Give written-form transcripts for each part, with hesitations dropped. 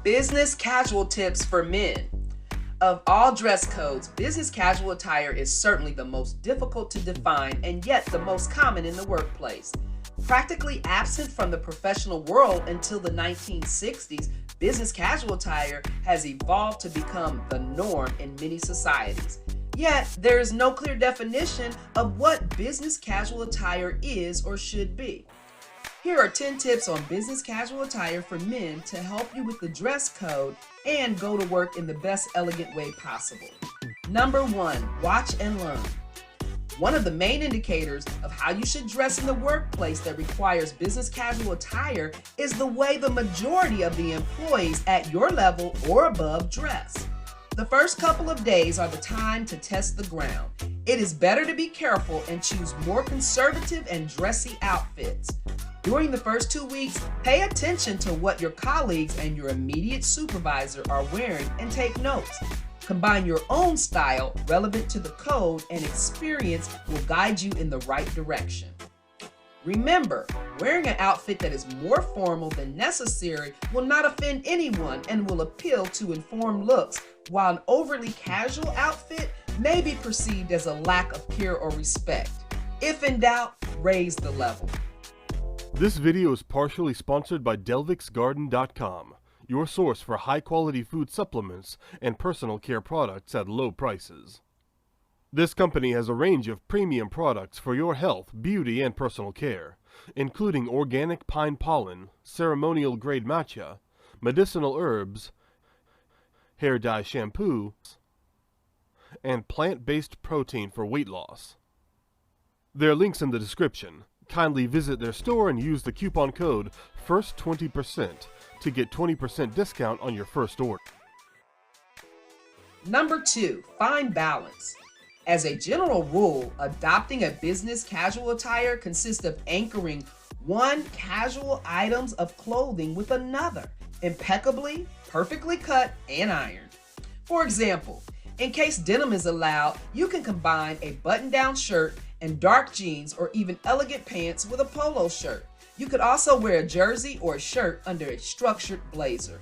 Business casual tips for men. Of all dress codes, business casual attire is certainly the most difficult to define and yet the most common in the workplace. Practically absent from the professional world until the 1960s, business casual attire has evolved to become the norm in many societies. Yet, there is no clear definition of what business casual attire is or should be. Here are 10 tips on business casual attire for men to help you with the dress code and go to work in the best elegant way possible. Number 1, watch and learn. One of the main indicators of how you should dress in the workplace that requires business casual attire is the way the majority of the employees at your level or above dress. The first couple of days are the time to test the ground. It is better to be careful and choose more conservative and dressy outfits. During the first 2 weeks, pay attention to what your colleagues and your immediate supervisor are wearing and take notes. Combine your own style relevant to the code, and experience will guide you in the right direction. Remember, wearing an outfit that is more formal than necessary will not offend anyone and will appeal to informed looks, while an overly casual outfit may be perceived as a lack of care or respect. If in doubt, raise the level. This video is partially sponsored by DelvixGarden.com, your source for high-quality food supplements and personal care products at low prices. This company has a range of premium products for your health, beauty, and personal care, including organic pine pollen, ceremonial-grade matcha, medicinal herbs, hair dye shampoo, and plant-based protein for weight loss. There are links in the description. Kindly visit their store and use the coupon code FIRST20% to get 20% discount on your first order. Number 2, find balance. As a general rule, adopting a business casual attire consists of anchoring one casual items of clothing with another, impeccably, perfectly cut, and ironed. For example, in case denim is allowed, you can combine a button-down shirt and dark jeans or even elegant pants with a polo shirt. You could also wear a jersey or a shirt under a structured blazer.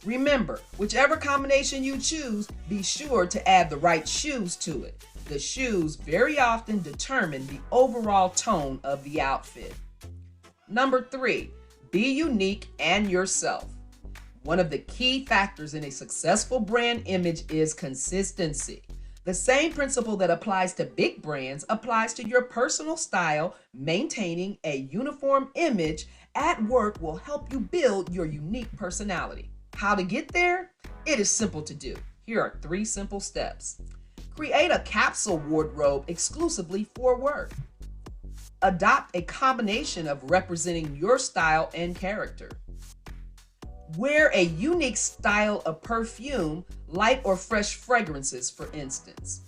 Remember, whichever combination you choose, be sure to add the right shoes to it. The shoes very often determine the overall tone of the outfit. Number 3, be unique and yourself. One of the key factors in a successful brand image is consistency. The same principle that applies to big brands applies to your personal style. Maintaining a uniform image at work will help you build your unique personality. How to get there? It is simple to do. Here are 3 simple steps. Create a capsule wardrobe exclusively for work. Adopt a combination of representing your style and character. Wear a unique style of perfume, light or fresh fragrances, for instance.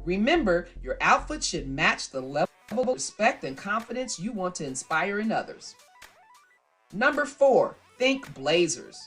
Remember, your outfit should match the level of respect and confidence you want to inspire in others. Number 4, think blazers.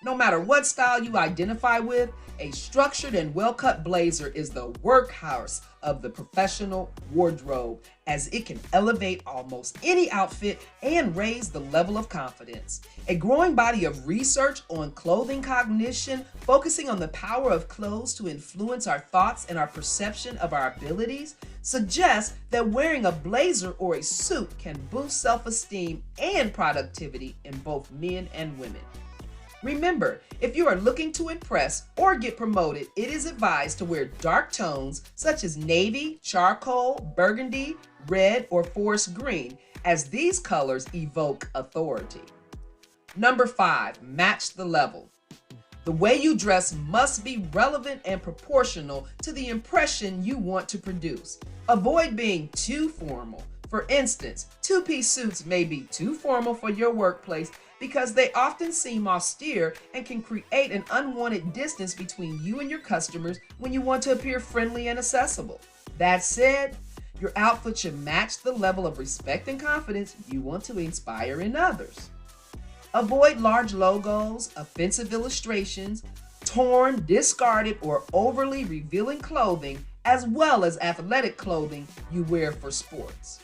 No matter what style you identify with, a structured and well-cut blazer is the workhorse of the professional wardrobe, as it can elevate almost any outfit and raise the level of confidence. A growing body of research on clothing cognition, focusing on the power of clothes to influence our thoughts and our perception of our abilities, suggests that wearing a blazer or a suit can boost self-esteem and productivity in both men and women. Remember, if you are looking to impress or get promoted, it is advised to wear dark tones such as navy, charcoal, burgundy, red, or forest green, as these colors evoke authority. Number 5, match the level. The way you dress must be relevant and proportional to the impression you want to produce. Avoid being too formal. For instance, 2-piece suits may be too formal for your workplace because they often seem austere and can create an unwanted distance between you and your customers when you want to appear friendly and accessible. That said, your outfit should match the level of respect and confidence you want to inspire in others. Avoid large logos, offensive illustrations, torn, discarded, or overly revealing clothing, as well as athletic clothing you wear for sports.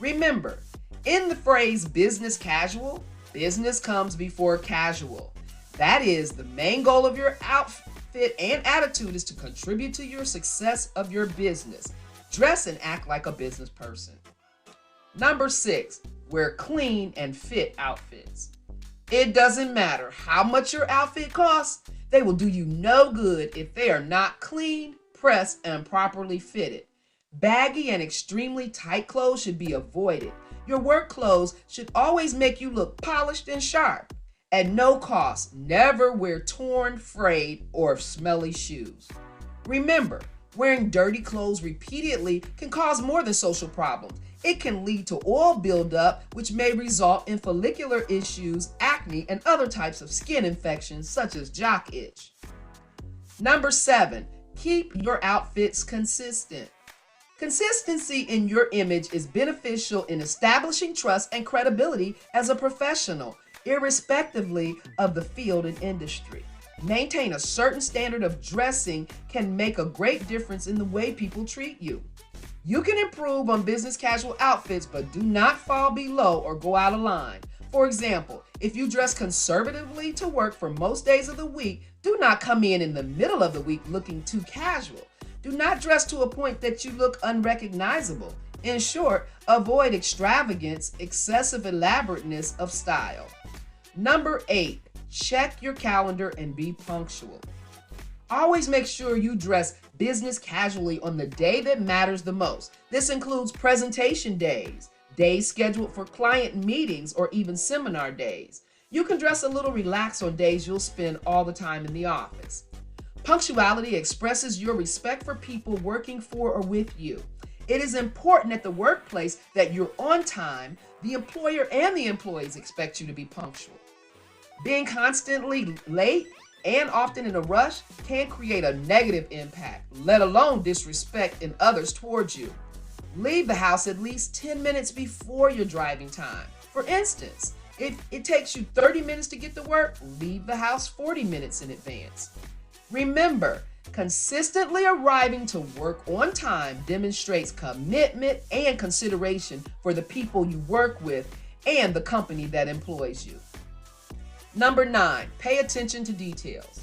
Remember, in the phrase business casual, business comes before casual. That is, the main goal of your outfit and attitude is to contribute to your success of your business. Dress and act like a business person. Number 6, wear clean and fit outfits. It doesn't matter how much your outfit costs, they will do you no good if they are not clean, pressed, and properly fitted. Baggy and extremely tight clothes should be avoided. Your work clothes should always make you look polished and sharp. At no cost, never wear torn, frayed, or smelly shoes. Remember, wearing dirty clothes repeatedly can cause more than social problems. It can lead to oil buildup, which may result in follicular issues, acne, and other types of skin infections such as jock itch. Number 7, keep your outfits consistent. Consistency in your image is beneficial in establishing trust and credibility as a professional, irrespectively of the field and industry. Maintain a certain standard of dressing can make a great difference in the way people treat you. You can improve on business casual outfits, but do not fall below or go out of line. For example, if you dress conservatively to work for most days of the week, do not come in the middle of the week looking too casual. Do not dress to a point that you look unrecognizable. In short, avoid extravagance, excessive elaborateness of style. Number 8, check your calendar and be punctual. Always make sure you dress business casually on the day that matters the most. This includes presentation days, days scheduled for client meetings, or even seminar days. You can dress a little relaxed on days you'll spend all the time in the office. Punctuality expresses your respect for people working for or with you. It is important at the workplace that you're on time. The employer and the employees expect you to be punctual. Being constantly late and often in a rush can create a negative impact, let alone disrespect in others towards you. Leave the house at least 10 minutes before your driving time. For instance, if it takes you 30 minutes to get to work, leave the house 40 minutes in advance. Remember, consistently arriving to work on time demonstrates commitment and consideration for the people you work with and the company that employs you. Number 9, pay attention to details.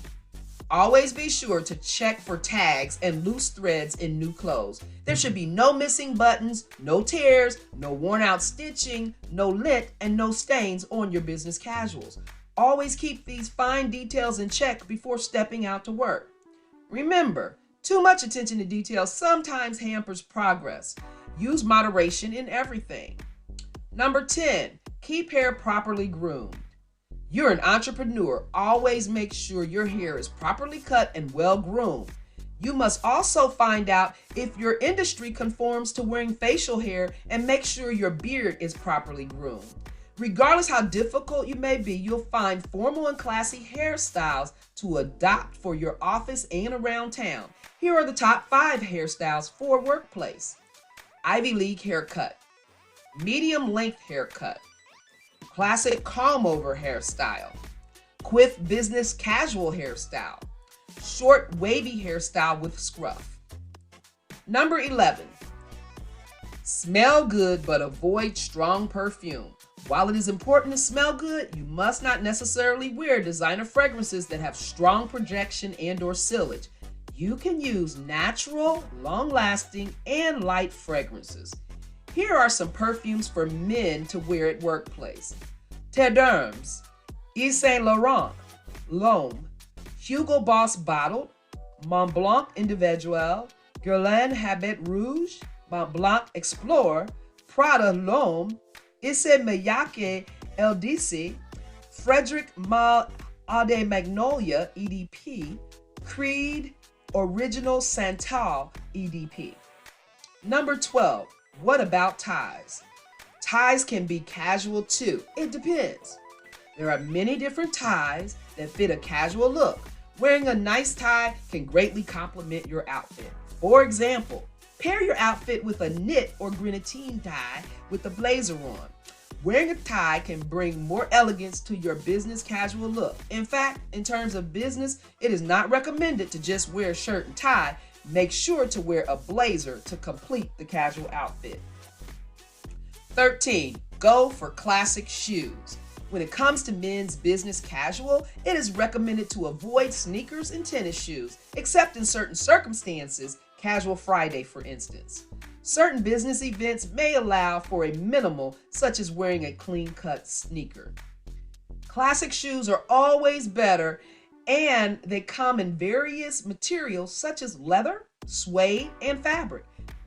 Always be sure to check for tags and loose threads in new clothes. There should be no missing buttons, no tears, no worn out stitching, no lint, and no stains on your business casuals. Always keep these fine details in check before stepping out to work. Remember, too much attention to details sometimes hampers progress. Use moderation in everything. Number 10, keep hair properly groomed. You're an entrepreneur. Always make sure your hair is properly cut and well groomed. You must also find out if your industry conforms to wearing facial hair and make sure your beard is properly groomed. Regardless how difficult you may be, you'll find formal and classy hairstyles to adopt for your office and around town. Here are the top 5 hairstyles for workplace. Ivy League haircut, medium length haircut, classic comb-over hairstyle, quiff business casual hairstyle, short wavy hairstyle with scruff. Number 11, smell good but avoid strong perfume. While it is important to smell good, you must not necessarily wear designer fragrances that have strong projection and/or sillage. You can use natural, long-lasting, and light fragrances. Here are some perfumes for men to wear at workplace. Termes, Yves Saint Laurent, L'Homme, Hugo Boss Bottled, Mont Blanc Individuel, Guerlain Habit Rouge, Mont Blanc Explorer, Prada L'Homme, Issey Miyake LDC, Frederic Malle Eau de Magnolia EDP, Creed Original Santal EDP. Number 12, what about ties? Ties can be casual too. It depends. There are many different ties that fit a casual look. Wearing a nice tie can greatly complement your outfit. For example, pair your outfit with a knit or grenadine tie with a blazer on. Wearing a tie can bring more elegance to your business casual look. In fact, in terms of business, it is not recommended to just wear a shirt and tie. Make sure to wear a blazer to complete the casual outfit. 13, go for classic shoes. When it comes to men's business casual, it is recommended to avoid sneakers and tennis shoes, except in certain circumstances, casual Friday for instance. Certain business events may allow for a minimal, such as wearing a clean-cut sneaker. Classic shoes are always better, and they come in various materials such as leather, suede, and fabric.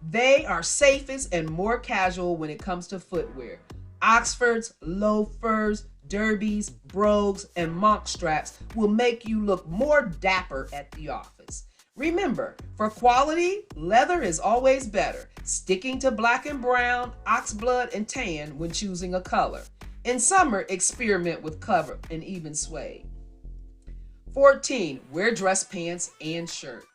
They are safest and more casual when it comes to footwear. Oxfords, loafers, derbies, brogues, and monk straps will make you look more dapper at the office. Remember, for quality, leather is always better, sticking to black and brown, oxblood, and tan when choosing a color. In summer, experiment with cover and even suede. 14. Wear dress pants and shirt.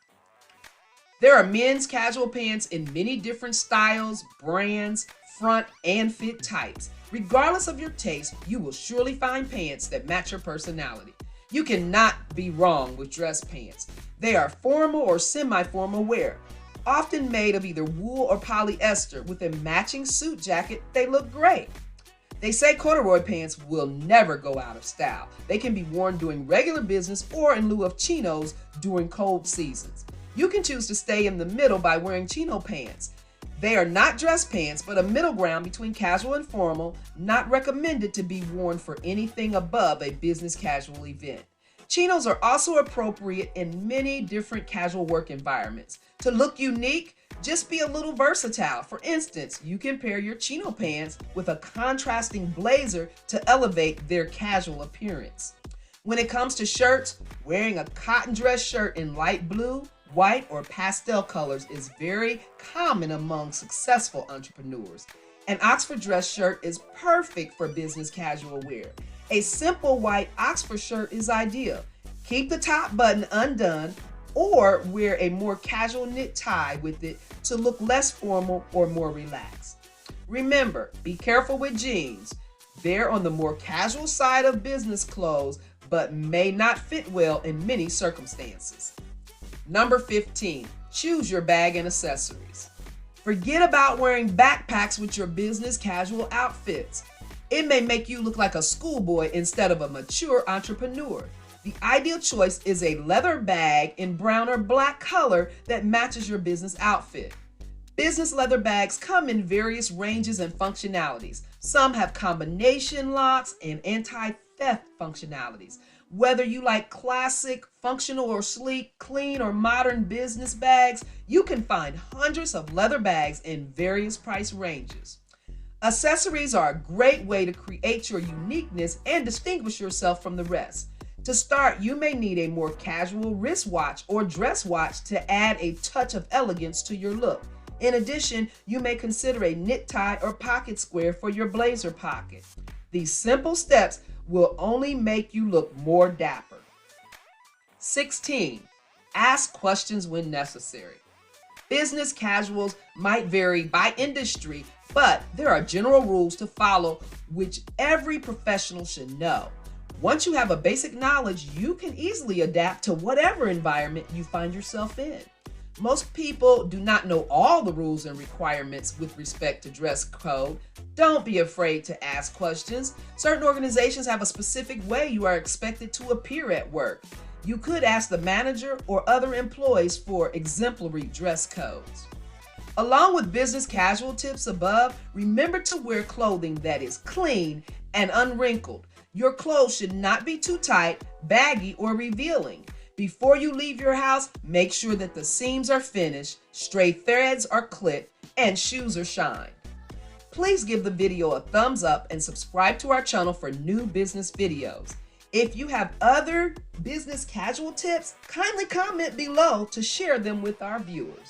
There are men's casual pants in many different styles, brands, front, and fit types. Regardless of your taste, you will surely find pants that match your personality. You cannot be wrong with dress pants. They are formal or semi-formal wear, often made of either wool or polyester. With a matching suit jacket, they look great. They say corduroy pants will never go out of style. They can be worn during regular business or in lieu of chinos during cold seasons. You can choose to stay in the middle by wearing chino pants. They are not dress pants, but a middle ground between casual and formal, not recommended to be worn for anything above a business casual event. Chinos are also appropriate in many different casual work environments. To look unique, just be a little versatile. For instance, you can pair your chino pants with a contrasting blazer to elevate their casual appearance. When it comes to shirts, wearing a cotton dress shirt in light blue, white, or pastel colors is very common among successful entrepreneurs. An Oxford dress shirt is perfect for business casual wear. A simple white Oxford shirt is ideal. Keep the top button undone or wear a more casual knit tie with it to look less formal or more relaxed. Remember, be careful with jeans. They're on the more casual side of business clothes, but may not fit well in many circumstances. Number 15, choose your bag and accessories. Forget about wearing backpacks with your business casual outfits. It may make you look like a schoolboy instead of a mature entrepreneur. The ideal choice is a leather bag in brown or black color that matches your business outfit. Business leather bags come in various ranges and functionalities. Some have combination locks and anti-theft functionalities. Whether you like classic, functional, or sleek, clean, or modern business bags, you can find hundreds of leather bags in various price ranges. Accessories are a great way to create your uniqueness and distinguish yourself from the rest. To start, you may need a more casual wristwatch or dress watch to add a touch of elegance to your look. In addition, you may consider a knit tie or pocket square for your blazer pocket. These simple steps will only make you look more dapper. 16. Ask questions when necessary. Business casuals might vary by industry, but there are general rules to follow which every professional should know. Once you have a basic knowledge, you can easily adapt to whatever environment you find yourself in. Most people do not know all the rules and requirements with respect to dress code. Don't be afraid to ask questions. Certain organizations have a specific way you are expected to appear at work. You could ask the manager or other employees for exemplary dress codes. Along with business casual tips above, remember to wear clothing that is clean and unwrinkled. Your clothes should not be too tight, baggy, or revealing. Before you leave your house, make sure that the seams are finished, stray threads are clipped, and shoes are shined. Please give the video a thumbs up and subscribe to our channel for new business videos. If you have other business casual tips, kindly comment below to share them with our viewers.